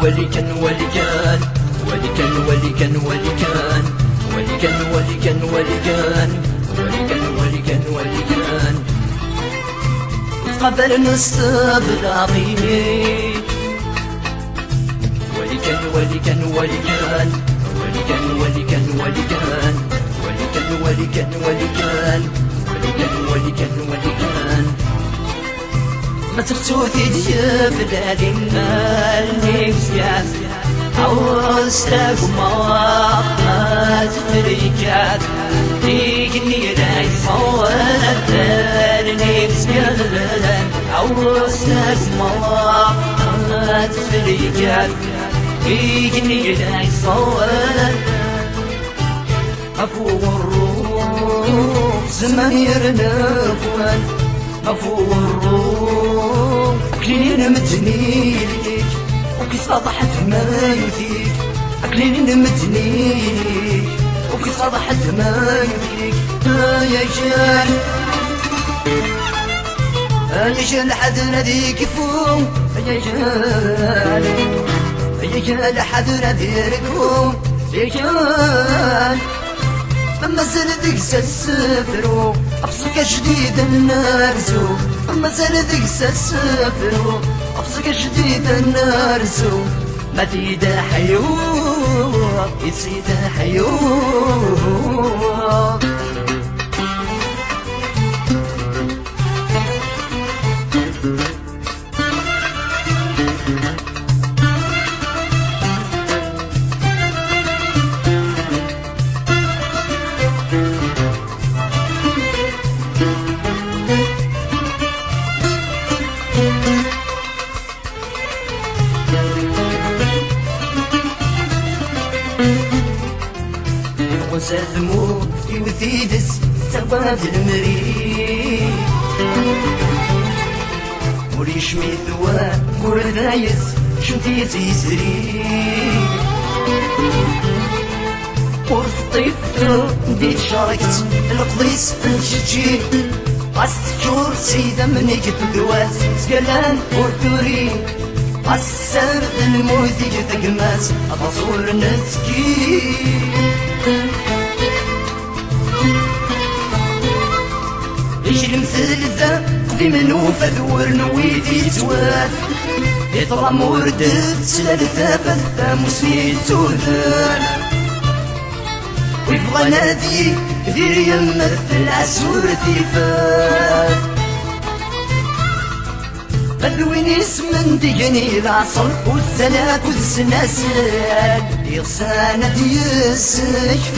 ولكن ولكن ولكن ولكن ولكن ولكن ولكن ولكن ولكن ولكن ولكن قبل نستبد عظيمي ولكن ولكن ولكن ولكن ولكن ولكن ولكن ولكن ولكن ولكن ولكن ولكن ما تفتوثي ديا فدادي المال نفسيات عوزتك وما تفريكات ديكني راي صوت نفسيات عوزتك وما تفريكات ديكني راي صوت أفوق الروح زمان يرنقوان أفوق الروح أكلين متني ليك وكي صبحت ما يفيك أكلين متني ليك وكي صبحت ما يفيك يا جان يا جان حد ناديك فوق يا جان يا جان حد ناديك فوق يا جان أما زلدك سسفرو أفسك جديد النارزو أما زلدك سسفرو أفسك جديد النارزو ما تيدا حيو يتسيدا حيو وسلمو يوثيدس سواد المريد وريش ميثوا كورثايس شنتي تيسري ورطيفتو ديت شاركت القضيس الجيجي عالسجور سيدة منك تدواس سكالان ورثوري عالسر الموثي تقماس أتصور نسكي إيش المثل ذا قدي منو فذور نويدي تواف يطلع موردت سلالة فذا مسني تودان ويبغى نادي دير يمثل عسور ثيفات الوين اسم ديني العصر والسلاك والسناسل يغسانة يسكفال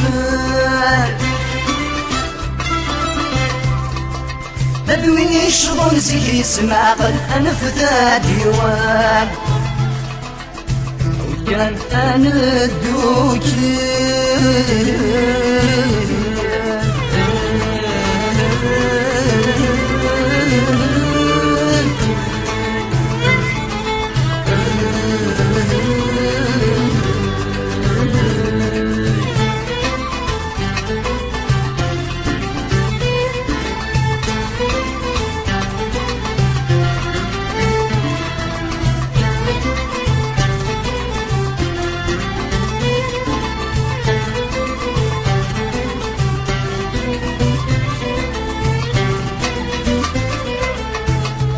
الوين يشغل زي يسمع قد أنا فدا ديوان وكان أنا الدوكي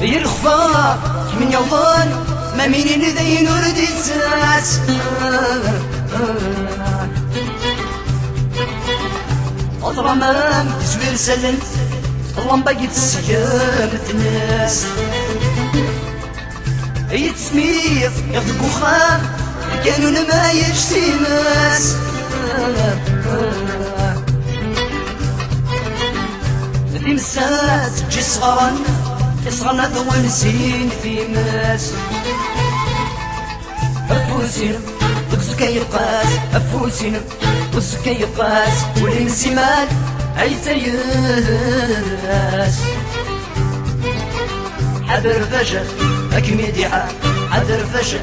يرخفا من يوضان ما مين ذي نور دي تساس أطرى ما تسوير سلنت اللهم باقي تسيام الناس يتسميف ياخدك وخام كانوا لما يشتي ماس ذي مسات تجي صغران يصغرنا ذو نسين في ماس أفوسين وزكا يقاس أفوسين وزكا يقاس والانسمال أي تياس حذر فشل أكمي حاس حذر فشل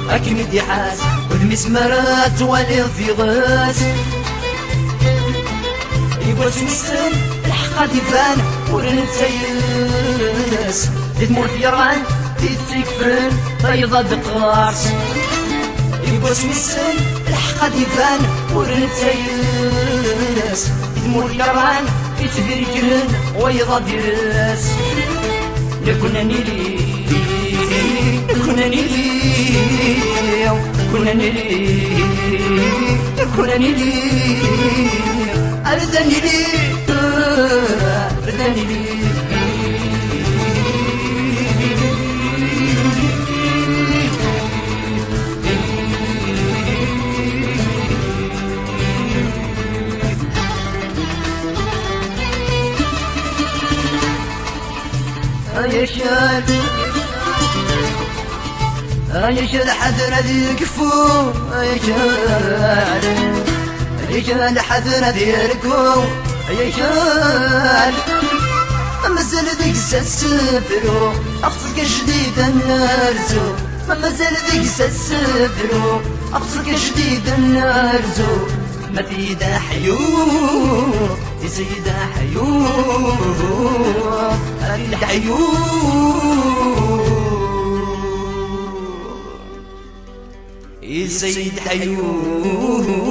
أكمي حاس والمسمارات والي غاس يبغى تنسان الحق ديفان ورنتياس دي تموت يران دي تكفن طيضة دقارس يبوس مسن الحق ديبان ورنتايس يدمور كران يتدير جنن ويضا ديرس كنا نيلي كنا نيلي كنا نيلي كنا نيلي أردني لي أردني لي يشال حذر ذيك فو يشال حذر ذيركو يشال مازال ذيك سسفرو أقصك جديد النارزو مازال ذيك سسفرو أقصك جديد النارزو ما تيدا حيو يزيد حيو الحيو يزيد حيو